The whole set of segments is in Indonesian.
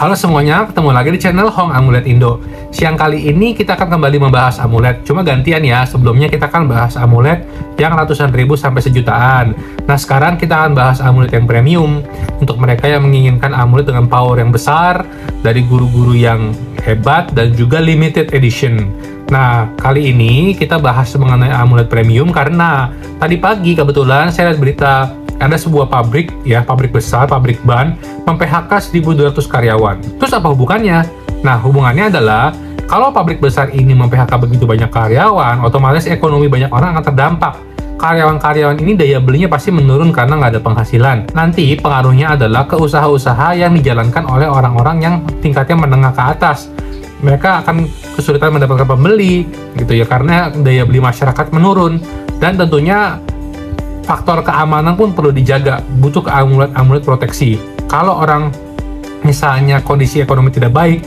Halo semuanya, ketemu lagi di channel Hong Amulet Indo. Siang kali ini kita akan kembali membahas amulet, cuma gantian ya. Sebelumnya kita akan bahas amulet yang ratusan ribu sampai sejutaan. Nah sekarang kita akan bahas amulet yang premium, untuk mereka yang menginginkan amulet dengan power yang besar, dari guru-guru yang hebat, dan juga limited edition. Nah kali ini kita bahas mengenai amulet premium karena tadi pagi kebetulan saya lihat berita ada sebuah pabrik besar, pabrik ban, mem-PHK 1.200 karyawan. Terus apa hubungannya? Nah, hubungannya adalah kalau pabrik besar ini mem-PHK begitu banyak karyawan, otomatis ekonomi banyak orang akan terdampak. Karyawan-karyawan ini daya belinya pasti menurun karena nggak ada penghasilan. Nanti pengaruhnya adalah ke usaha-usaha yang dijalankan oleh orang-orang yang tingkatnya menengah ke atas. Mereka akan kesulitan mendapatkan pembeli, gitu ya, karena daya beli masyarakat menurun. Dan tentunya faktor keamanan pun perlu dijaga, butuh amulet proteksi. Kalau orang misalnya kondisi ekonomi tidak baik,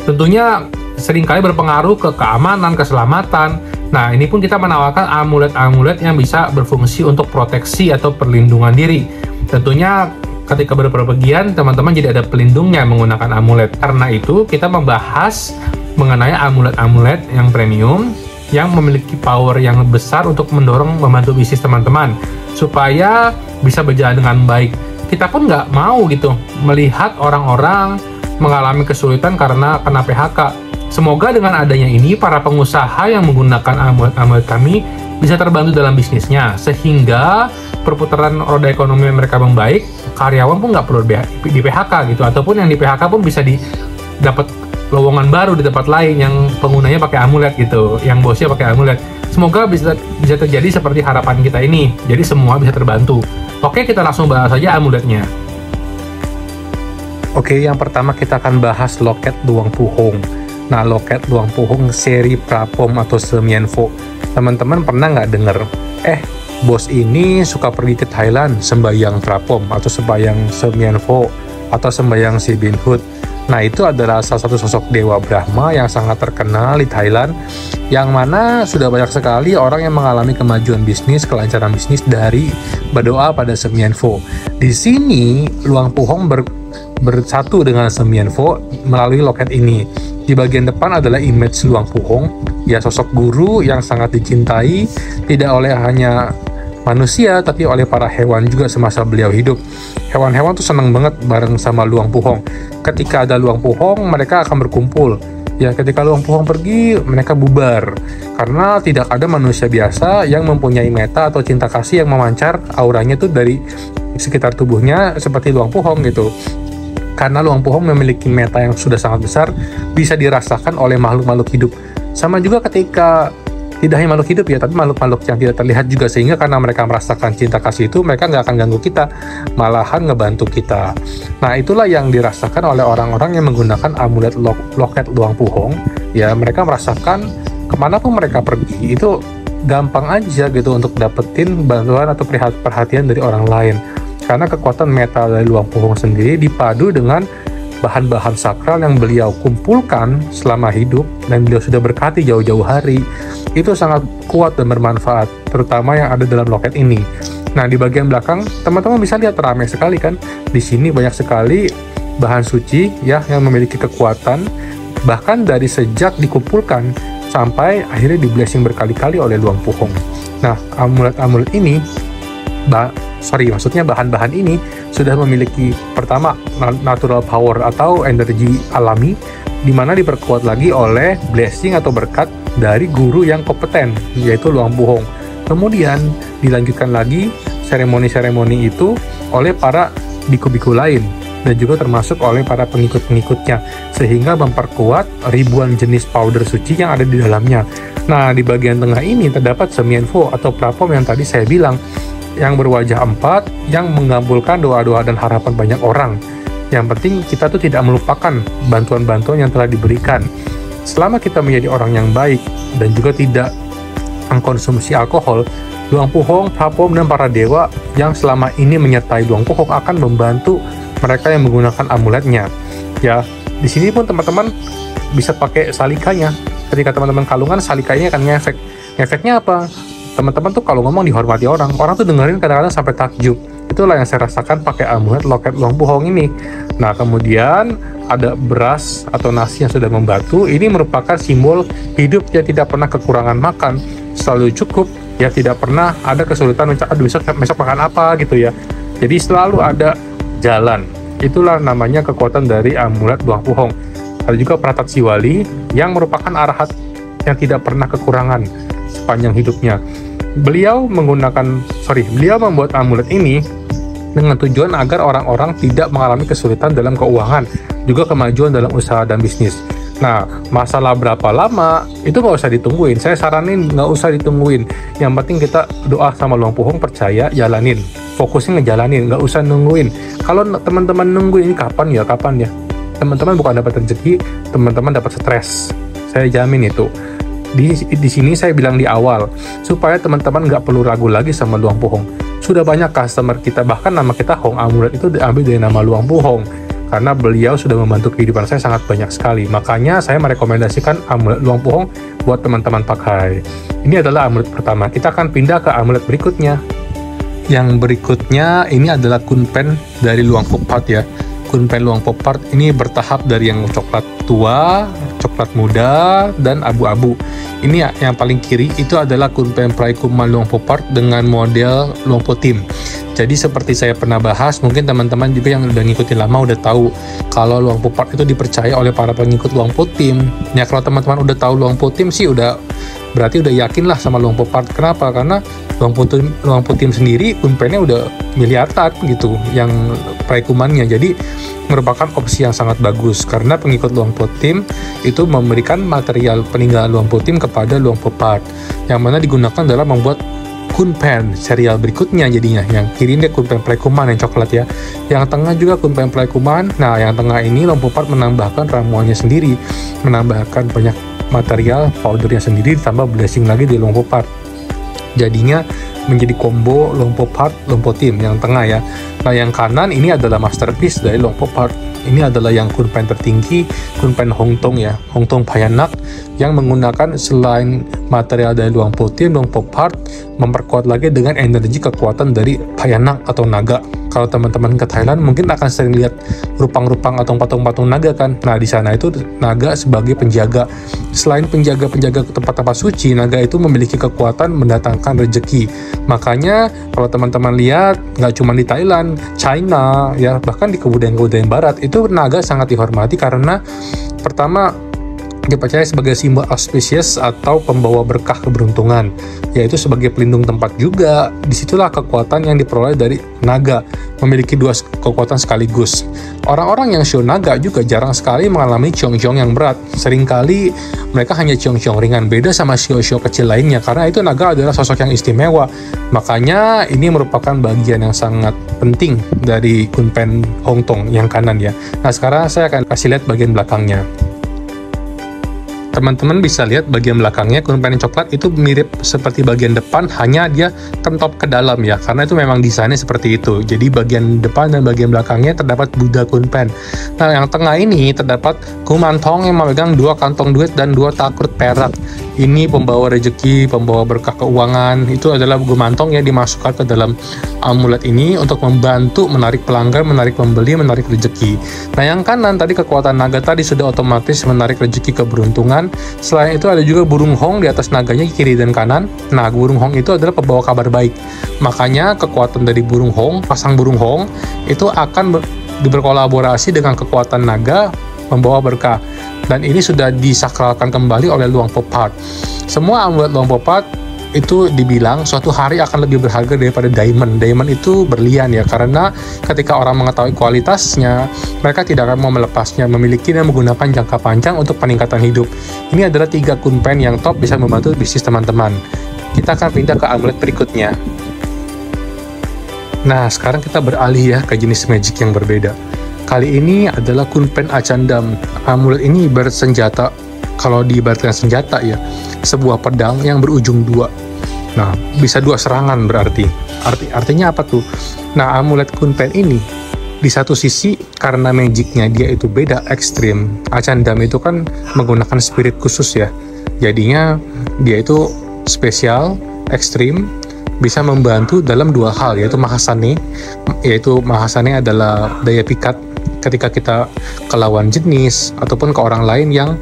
tentunya seringkali berpengaruh ke keamanan, keselamatan. Nah, ini pun kita menawarkan amulet-amulet yang bisa berfungsi untuk proteksi atau perlindungan diri. Tentunya ketika berpergian, teman-teman jadi ada pelindungnya menggunakan amulet. Karena itu, kita membahas mengenai amulet-amulet yang premium, yang memiliki power yang besar untuk membantu bisnis teman-teman supaya bisa berjalan dengan baik. Kita pun nggak mau gitu melihat orang-orang mengalami kesulitan karena kena PHK. Semoga dengan adanya ini para pengusaha yang menggunakan amulet kami bisa terbantu dalam bisnisnya, sehingga perputaran roda ekonomi mereka membaik, karyawan pun nggak perlu di PHK gitu, ataupun yang di PHK pun bisa dapat lowongan baru di tempat lain yang penggunanya pakai amulet gitu, yang bosnya pakai amulet. Semoga bisa terjadi seperti harapan kita ini, jadi semua bisa terbantu. Oke, kita langsung bahas saja amuletnya. Oke, yang pertama kita akan bahas loket Luang Puhong. Nah, loket Luang Puhong seri Prapom atau Semienfo. Teman-teman pernah nggak denger? Bos ini suka pergi ke Thailand sembayang Prapom atau sembayang Semienfo atau sembayang Si Bin Hut. Nah, itu adalah salah satu sosok dewa Brahma yang sangat terkenal di Thailand, yang mana sudah banyak sekali orang yang mengalami kemajuan bisnis, kelancaran bisnis dari berdoa pada Semienfo. Di sini, Luang Puhong bersatu dengan Semienfo melalui loket ini. Di bagian depan adalah image Luang Puhong, ya sosok guru yang sangat dicintai, tidak oleh hanya manusia, tapi oleh para hewan juga semasa beliau hidup. Hewan-hewan tuh senang banget bareng sama Luang Puhong. Ketika ada Luang Puhong, mereka akan berkumpul. Ya, ketika Luang Puhong pergi, mereka bubar. Karena tidak ada manusia biasa yang mempunyai meta atau cinta kasih yang memancar auranya tuh dari sekitar tubuhnya seperti Luang Puhong gitu. Karena Luang Puhong memiliki meta yang sudah sangat besar, bisa dirasakan oleh makhluk-makhluk hidup. Sama juga ketika tidak hanya makhluk hidup ya, tapi makhluk-makhluk yang tidak terlihat juga, sehingga karena mereka merasakan cinta kasih itu, mereka nggak akan ganggu kita, malahan ngebantu kita. Nah, itulah yang dirasakan oleh orang-orang yang menggunakan amulet loket Luang Puhong. Ya, mereka merasakan kemanapun mereka pergi, itu gampang aja gitu untuk dapetin bantuan atau perhatian dari orang lain. Karena kekuatan meta dari Luang Puhong sendiri dipadu dengan bahan-bahan sakral yang beliau kumpulkan selama hidup dan beliau sudah berkati jauh-jauh hari, itu sangat kuat dan bermanfaat, terutama yang ada dalam loket ini. Nah, di bagian belakang teman-teman bisa lihat ramai sekali kan, di sini banyak sekali bahan suci ya yang memiliki kekuatan, bahkan dari sejak dikumpulkan sampai akhirnya di blessing berkali-kali oleh Luang Puhong. Nah, amulet-amulet ini bahan-bahan ini sudah memiliki pertama natural power atau energi alami, di mana diperkuat lagi oleh blessing atau berkat dari guru yang kompeten, yaitu Luang Puhong. Kemudian dilanjutkan lagi seremoni-seremoni itu oleh para biku-biku lain, dan juga termasuk oleh para pengikut-pengikutnya, sehingga memperkuat ribuan jenis powder suci yang ada di dalamnya. Nah, di bagian tengah ini terdapat Semienfo atau Prapom yang tadi saya bilang, yang berwajah 4, yang mengabulkan doa-doa dan harapan banyak orang. Yang penting kita tuh tidak melupakan bantuan-bantuan yang telah diberikan. Selama kita menjadi orang yang baik dan juga tidak mengkonsumsi alkohol, Luang Puhong, Prapom, dan para dewa yang selama ini menyertai Luang Puhong akan membantu mereka yang menggunakan amuletnya. Ya, di sini pun teman-teman bisa pakai salikanya. Ketika teman-teman kalungan, salikanya akan ngefek. Ngefeknya apa? Teman-teman tuh kalau ngomong dihormati orang tuh dengerin kadang-kadang sampai takjub. Itulah yang saya rasakan pakai amulet loket Luang Puhong ini. Nah, kemudian ada beras atau nasi yang sudah membatu. Ini merupakan simbol hidup yang tidak pernah kekurangan makan, selalu cukup, ya tidak pernah ada kesulitan mencari besok makan apa gitu ya. Jadi selalu ada jalan. Itulah namanya kekuatan dari amulet Luang Puhong. Ada juga Peratat Siwali yang merupakan arahat yang tidak pernah kekurangan sepanjang hidupnya. Beliau membuat amulet ini dengan tujuan agar orang-orang tidak mengalami kesulitan dalam keuangan, juga kemajuan dalam usaha dan bisnis. Nah, masalah berapa lama itu nggak usah ditungguin. Saya saranin nggak usah ditungguin. Yang penting kita doa sama Luang Puhong, percaya, jalanin, fokusnya ngejalanin, nggak usah nungguin. Kalau teman-teman nungguin ini kapan ya, teman-teman bukan dapat rezeki, teman-teman dapat stres. Saya jamin itu. Di sini saya bilang di awal supaya teman-teman nggak perlu ragu lagi sama Luang Puhong. Sudah banyak customer kita, bahkan nama kita Hong Amulet itu diambil dari nama Luang Puhong karena beliau sudah membantu kehidupan saya sangat banyak sekali. Makanya saya merekomendasikan amulet Luang Puhong buat teman-teman pakai. Ini adalah amulet pertama. Kita akan pindah ke amulet berikutnya. Yang berikutnya ini adalah kunpen dari Luang Phupat ya. Kunpen Luang Phupat ini bertahap dari yang coklat tua, coklat muda, dan abu-abu. Ini yang paling kiri itu adalah kunpen Praikuman Luang Phupat dengan model Luang Po Tim. Jadi seperti saya pernah bahas, mungkin teman-teman juga yang udah ngikutin lama udah tahu kalau Luang Phupat itu dipercaya oleh para pengikut Luang Po Tim. Ya kalau teman-teman udah tahu Luang Po Tim sih berarti udah yakin lah sama Luang Phupat. Kenapa? Karena Luang Po Tim sendiri kunpennya udah miliaran gitu yang praikumannya. Jadi merupakan opsi yang sangat bagus karena pengikut Luang Po Tim itu memberikan material peninggalan Luang Po Tim kepada Luang Phupat yang mana digunakan dalam membuat kunpen serial berikutnya. Jadinya yang kiri ini kunpen praikuman yang coklat ya, yang tengah juga kunpen praikuman. Nah, yang tengah ini Luang Phupat menambahkan ramuannya sendiri, menambahkan banyak material powdernya sendiri ditambah blessing lagi di Luang Phupat. Jadinya menjadi combo Luang Phupat, Luang Po Tim yang tengah ya. Nah, yang kanan ini adalah masterpiece dari Luang Phupat. Ini adalah yang kunpen tertinggi, kunpen Hongtong ya, Hongtong Phayanak, yang menggunakan selain material dari Luang Po Tim, Luang Phupat memperkuat lagi dengan energi kekuatan dari Phayanak atau naga. Kalau teman-teman ke Thailand mungkin akan sering lihat rupang-rupang atau patung-patung naga kan. Nah, di sana itu naga sebagai penjaga. Selain penjaga-penjaga tempat-tempat suci, naga itu memiliki kekuatan mendatangkan rezeki. Makanya kalau teman-teman lihat nggak cuma di Thailand, China ya, bahkan di kebudayaan-kebudayaan barat itu naga sangat dihormati karena pertama dipercaya sebagai simbol auspicious atau pembawa berkah keberuntungan, yaitu sebagai pelindung tempat juga. Disitulah kekuatan yang diperoleh dari naga, memiliki dua kekuatan sekaligus. Orang-orang yang show naga juga jarang sekali mengalami ciong-ciong yang berat. Seringkali mereka hanya ciong-ciong ringan, beda sama show-show kecil lainnya, karena itu naga adalah sosok yang istimewa. Makanya ini merupakan bagian yang sangat penting dari kunpen Hongtong yang kanan ya. Nah, sekarang saya akan kasih lihat bagian belakangnya. Teman-teman bisa lihat bagian belakangnya kunpen coklat itu mirip seperti bagian depan, hanya dia kentop ke dalam ya, karena itu memang desainnya seperti itu. Jadi bagian depan dan bagian belakangnya terdapat Buddha kunpen. Nah, yang tengah ini terdapat Kumantong yang memegang 2 kantong duit dan 2 takrut perak. Ini pembawa rezeki, pembawa berkah keuangan. Itu adalah Kumantong yang dimasukkan ke dalam amulet ini untuk membantu menarik pelanggan, menarik pembeli, menarik rezeki. Nah, yang kanan tadi kekuatan naga tadi sudah otomatis menarik rezeki keberuntungan. Selain itu ada juga burung hong di atas naganya kiri dan kanan. Nah, burung hong itu adalah pembawa kabar baik. Makanya kekuatan dari burung hong, pasang burung hong itu akan berkolaborasi dengan kekuatan naga membawa berkah. Dan ini sudah disakralkan kembali oleh Luang Phupat. Semua amulet Luang Phupat itu dibilang suatu hari akan lebih berharga daripada diamond. Diamond itu berlian ya, karena ketika orang mengetahui kualitasnya, mereka tidak akan mau melepasnya, memiliki dan menggunakan jangka panjang untuk peningkatan hidup. Ini adalah 3 kunpen yang top bisa membantu bisnis teman-teman. Kita akan pindah ke amulet berikutnya. Nah, sekarang kita beralih ya ke jenis magic yang berbeda. Kali ini adalah kunpen Acandam. Amulet ini bersenjata, kalau diibaratkan senjata ya, sebuah pedang yang berujung 2. Nah, bisa 2 serangan berarti. Artinya apa tuh? Nah, amulet kunpen ini di satu sisi karena magicnya dia itu beda, ekstrim. Acandam itu kan menggunakan spirit khusus ya. Jadinya dia itu spesial, ekstrim, bisa membantu dalam dua hal, yaitu Mahasane. Yaitu Mahasane adalah daya pikat ketika kita ke lawan jenis ataupun ke orang lain yang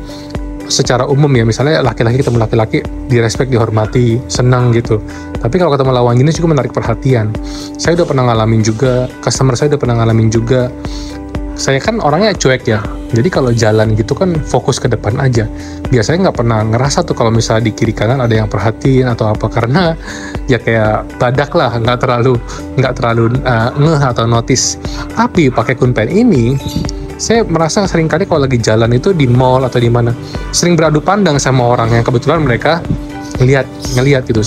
secara umum ya, misalnya laki-laki ketemu laki-laki, direspek, dihormati, senang gitu. Tapi kalau ketemu lawan jenis juga menarik perhatian. Saya udah pernah ngalamin juga, customer saya udah pernah ngalamin juga. Saya kan orangnya cuek ya, jadi kalau jalan gitu kan fokus ke depan aja. Biasanya nggak pernah ngerasa tuh kalau misalnya di kiri kanan ada yang perhatiin atau apa, karena ya kayak badak lah, nggak terlalu ngeh atau notice. Tapi pakai Kunpen ini, saya merasa seringkali kalau lagi jalan itu di mall atau di mana, sering beradu pandang sama orang yang kebetulan mereka ngelihat gitu.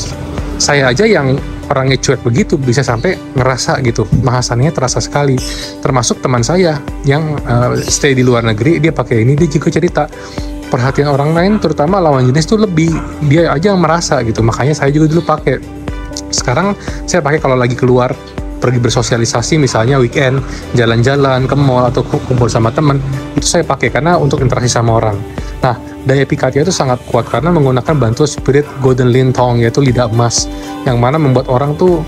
Saya aja yang orangnya cuek begitu bisa sampai ngerasa gitu, Mahasannya terasa sekali. Termasuk teman saya yang stay di luar negeri, dia pakai ini, dia juga cerita perhatian orang lain, terutama lawan jenis tuh lebih, dia aja yang merasa gitu. Makanya saya juga dulu pakai. Sekarang saya pakai kalau lagi keluar, pergi bersosialisasi, misalnya weekend, jalan-jalan ke mall atau kumpul sama teman, itu saya pakai karena untuk interaksi sama orang. Nah, daya pikatnya itu sangat kuat karena menggunakan bantuan spirit Golden Lintong, yaitu lidah emas, yang mana membuat orang tuh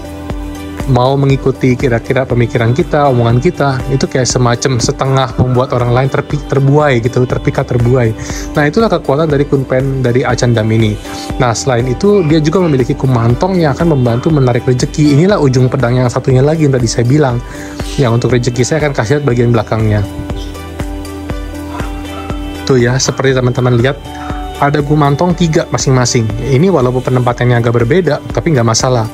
mau mengikuti kira-kira pemikiran kita, omongan kita. Itu kayak semacam setengah membuat orang lain terbuai gitu, terpikat, terbuai. Nah, itulah kekuatan dari Kunpen dari Acandam ini. Nah, selain itu dia juga memiliki kumantong yang akan membantu menarik rezeki. Inilah ujung pedang yang satunya lagi yang tadi saya bilang, yang untuk rezeki. Saya akan kasih lihat bagian belakangnya tuh ya, seperti teman-teman lihat ada kumantong 3 masing-masing. Ini walaupun penempatannya agak berbeda, tapi nggak masalah.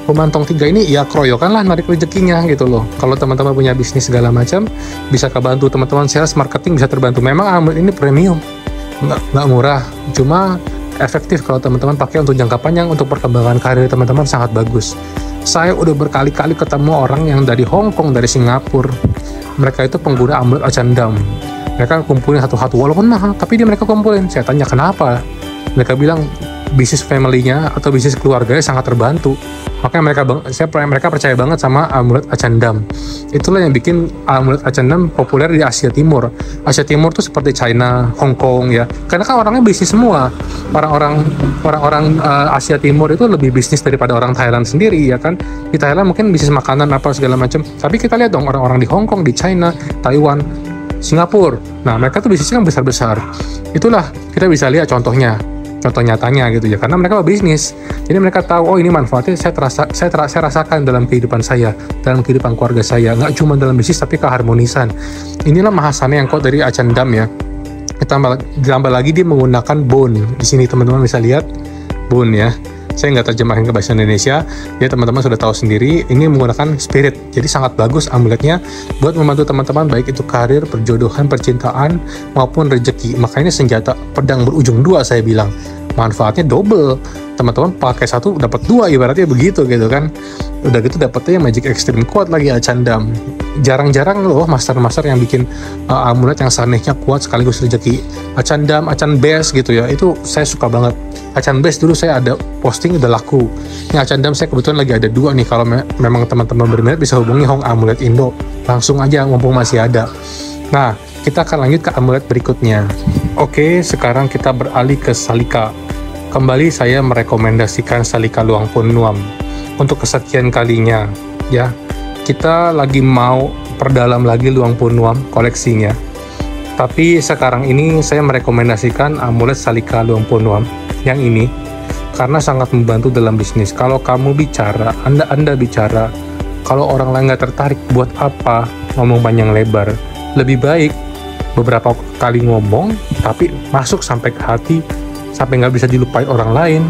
Kumantong 3 ini ya keroyokan lah narik rezekinya gitu loh. Kalau teman-teman punya bisnis segala macam, bisa kebantu teman-teman sales, marketing bisa terbantu. Memang amulet ini premium, nggak murah, cuma efektif kalau teman-teman pakai untuk jangka panjang, untuk perkembangan karir teman-teman sangat bagus. Saya udah berkali-kali ketemu orang yang dari Hong Kong, dari Singapura, mereka itu pengguna amulet Acandam. Mereka kumpulin satu-satu, walaupun mahal, tapi mereka kumpulin. Saya tanya kenapa, mereka bilang bisnis family-nya atau bisnis keluarganya sangat terbantu. Makanya mereka percaya banget sama amulet Acandam. Itulah yang bikin amulet Acandam populer di Asia Timur. Asia Timur tuh seperti China, Hong Kong ya. Karena kan orangnya bisnis semua. Orang-orang Asia Timur itu lebih bisnis daripada orang Thailand sendiri ya kan. Di Thailand mungkin bisnis makanan apa segala macam. Tapi kita lihat dong orang-orang di Hong Kong, di China, Taiwan, Singapura. Nah, mereka tuh bisnisnya kan besar-besar. Itulah kita bisa lihat contoh nyatanya gitu ya, karena mereka bisnis. Jadi mereka tahu, oh ini manfaatnya saya rasakan dalam kehidupan saya, dalam kehidupan keluarga saya, nggak cuma dalam bisnis tapi keharmonisan. Inilah Mahasane yang kuat dari Acandam ya. Ditambah lagi dia menggunakan bone. Di sini teman-teman bisa lihat bone ya. Saya nggak terjemahin ke bahasa Indonesia, ya teman-teman sudah tahu sendiri, ini menggunakan spirit. Jadi sangat bagus amuletnya buat membantu teman-teman, baik itu karir, perjodohan, percintaan, maupun rezeki. Makanya senjata pedang berujung 2 saya bilang, manfaatnya double. Teman-teman pakai 1 dapat 2, ibaratnya begitu gitu kan. Udah gitu dapetnya magic extreme kuat lagi Acandam. Jarang-jarang loh master-master yang bikin amulet yang sanehnya kuat sekaligus rezeki. Acandam, Acan Best gitu ya, itu saya suka banget. Acan Best dulu saya ada posting udah laku. Ini Acandam saya kebetulan lagi ada 2 nih. Kalau memang teman-teman berminat bisa hubungi Hong Amulet Indo. Langsung aja mumpung masih ada. Nah, kita akan lanjut ke amulet berikutnya. Oke, sekarang kita beralih ke Salika. Kembali saya merekomendasikan Salika Luang Pun Nuam untuk kesekian kalinya ya. Kita lagi mau perdalam lagi Luang Pun Nuam koleksinya. Tapi sekarang ini saya merekomendasikan amulet Salika Luang Pun Nuam yang ini karena sangat membantu dalam bisnis. Kalau kamu bicara, Anda bicara, kalau orang lain nggak tertarik, buat apa ngomong panjang lebar? Lebih baik beberapa kali ngomong tapi masuk sampai ke hati, sampai nggak bisa dilupain orang lain,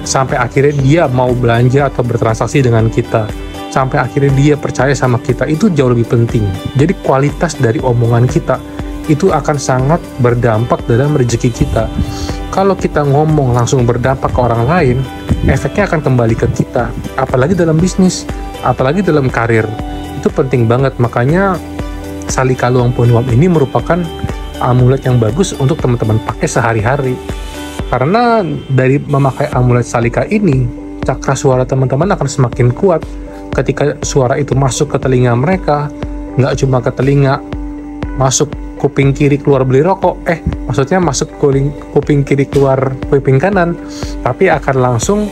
sampai akhirnya dia mau belanja atau bertransaksi dengan kita, sampai akhirnya dia percaya sama kita. Itu jauh lebih penting. Jadi kualitas dari omongan kita itu akan sangat berdampak dalam rezeki kita. Kalau kita ngomong langsung berdampak ke orang lain, efeknya akan kembali ke kita. Apalagi dalam bisnis, apalagi dalam karir, itu penting banget. Makanya Salika Luang Pun Nuam ini merupakan amulet yang bagus untuk teman-teman pakai sehari-hari. Karena dari memakai amulet Salika ini, cakra suara teman-teman akan semakin kuat. Ketika suara itu masuk ke telinga mereka, nggak cuma ke telinga, masuk kuping kiri keluar beli rokok, maksudnya masuk kuping kiri keluar kuping kanan, tapi akan langsung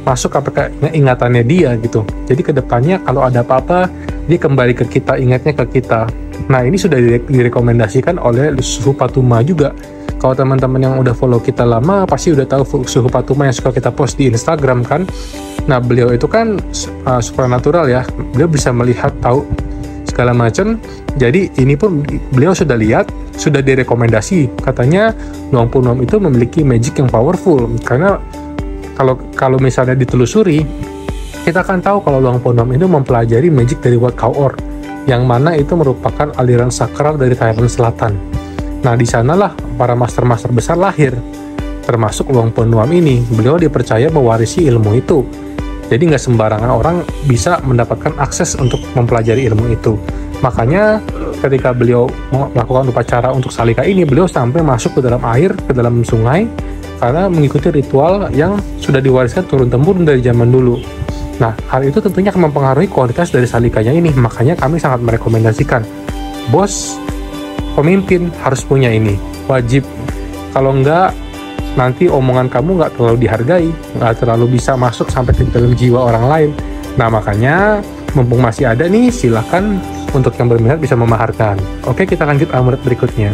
masuk ke ingatannya dia gitu. Jadi kedepannya kalau ada apa-apa, dia kembali ke kita, ingatnya ke kita. Nah, ini sudah direkomendasikan oleh Suhu Patuma juga. Kalau teman-teman yang udah follow kita lama, pasti udah tahu Suhu Patuma yang suka kita post di Instagram kan. Nah, beliau itu kan supernatural ya, beliau bisa melihat, tahu segala macam. Jadi ini pun beliau sudah lihat, sudah direkomendasi. Katanya Luang Punom itu memiliki magic yang powerful. Karena kalau misalnya ditelusuri, kita akan tahu kalau Luang Punom itu mempelajari magic dari Wat Khao Or, yang mana itu merupakan aliran sakral dari Thailand Selatan. Nah, di sanalah para master-master besar lahir, termasuk Luang Punom ini. Beliau dipercaya mewarisi ilmu itu. Jadi nggak sembarangan orang bisa mendapatkan akses untuk mempelajari ilmu itu. Makanya ketika beliau melakukan upacara untuk salika ini, beliau sampai masuk ke dalam air, ke dalam sungai, karena mengikuti ritual yang sudah diwariskan turun-temurun dari zaman dulu. Nah, hal itu tentunya akan mempengaruhi kualitas dari salikanya ini. Makanya kami sangat merekomendasikan, bos, pemimpin harus punya ini, wajib. Kalau enggak, nanti omongan kamu nggak terlalu dihargai, nggak terlalu bisa masuk sampai ke dalam jiwa orang lain. Nah, makanya mumpung masih ada nih, silahkan untuk yang berminat bisa memaharkan. Oke, kita lanjut amulet berikutnya.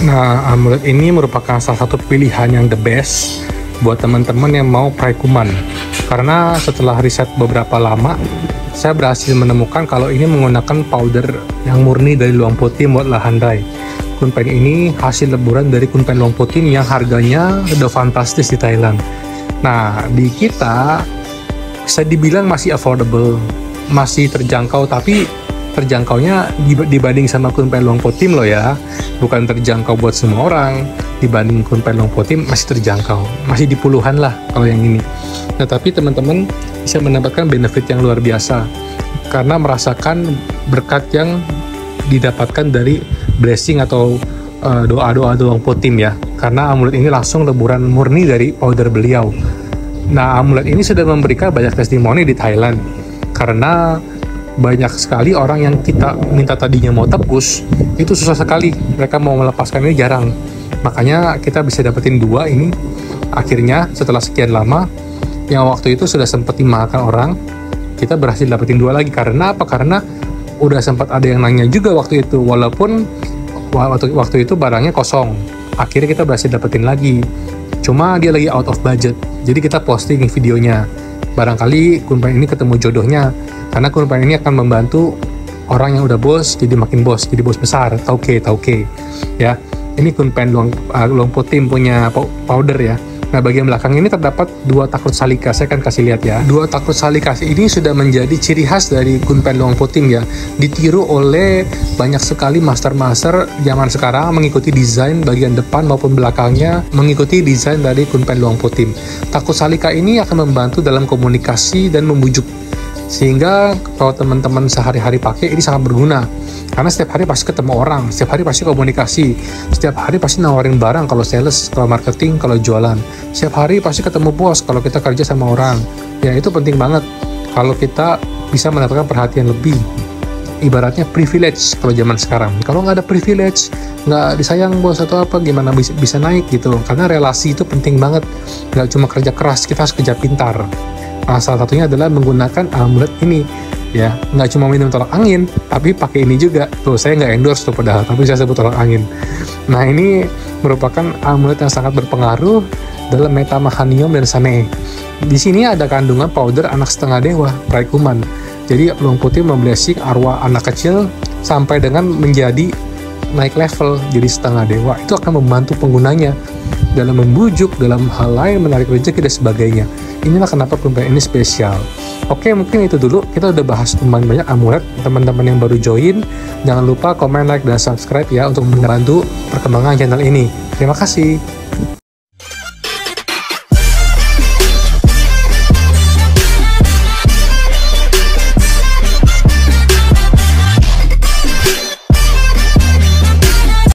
Nah, amulet ini merupakan salah satu pilihan yang the best buat teman-teman yang mau praikuman. Karena setelah riset beberapa lama, saya berhasil menemukan kalau ini menggunakan powder yang murni dari Luang Putim buat Lahandai. Kunpen ini hasil leburan dari Kunpen Luang Putim yang harganya udah fantastis di Thailand. Nah, di kita bisa dibilang masih affordable, masih terjangkau, tapi terjangkaunya dibanding sama Kunpen Luang Putim loh ya. Bukan terjangkau buat semua orang, dibanding Kunpen Luang Putim masih terjangkau, masih di puluhan lah kalau yang ini. Nah, tapi teman-teman bisa mendapatkan benefit yang luar biasa karena merasakan berkat yang didapatkan dari blessing atau doa-doa Luang Putim ya, karena amulet ini langsung leburan murni dari powder beliau. Nah, amulet ini sudah memberikan banyak testimoni di Thailand karena banyak sekali orang yang kita minta tadinya mau tebus itu susah sekali, mereka mau melepaskan ini jarang. Makanya kita bisa dapetin 2 ini akhirnya setelah sekian lama. Yang waktu itu sudah sempat dimakan orang, kita berhasil dapetin 2 lagi. Karena apa? Karena udah sempat ada yang nanya juga waktu itu, walaupun waktu itu barangnya kosong. Akhirnya kita berhasil dapetin lagi, cuma dia lagi out of budget, jadi kita posting videonya. Barangkali Kunpen ini ketemu jodohnya, karena Kunpen ini akan membantu orang yang udah bos jadi makin bos, jadi bos besar, tauke ya. Ini Kunpen Luang Putim punya powder ya. Nah, bagian belakang ini terdapat 2 takrut salika. Saya akan kasih lihat ya. 2 takrut salika ini sudah menjadi ciri khas dari Kunpen Luang Putim ya. Ditiru oleh banyak sekali master-master zaman sekarang mengikuti desain bagian depan maupun belakangnya, mengikuti desain dari Kunpen Luang Putim. Takrut salika ini akan membantu dalam komunikasi dan membujuk. Sehingga kalau teman-teman sehari-hari pakai, ini sangat berguna. Karena setiap hari pasti ketemu orang, setiap hari pasti komunikasi, setiap hari pasti nawarin barang kalau sales, kalau marketing, kalau jualan. Setiap hari pasti ketemu bos kalau kita kerja sama orang. Ya, itu penting banget kalau kita bisa mendapatkan perhatian lebih. Ibaratnya privilege kalau zaman sekarang. Kalau nggak ada privilege, nggak disayang bos atau apa, gimana bisa naik gitu. Karena relasi itu penting banget. Nggak cuma kerja keras, kita harus kerja pintar. Nah, salah satunya adalah menggunakan amulet ini ya, nggak cuma minum tolak angin, tapi pakai ini juga. Tuh, saya nggak endorse tuh padahal, tapi saya sebut tolak angin. Nah, ini merupakan amulet yang sangat berpengaruh dalam metamahanium dan sane. Di sini ada kandungan powder anak setengah dewa, praikuman. Jadi Luang Putim memblessing arwah anak kecil sampai dengan menjadi naik level jadi setengah dewa. Itu akan membantu penggunanya dalam membujuk, dalam hal lain, menarik rezeki dan sebagainya. Inilah kenapa Kunpen ini spesial. Oke, mungkin itu dulu. Kita udah bahas lumayan banyak amulet. Teman-teman yang baru join, jangan lupa komen, like, dan subscribe ya untuk membantu perkembangan channel ini. Terima kasih.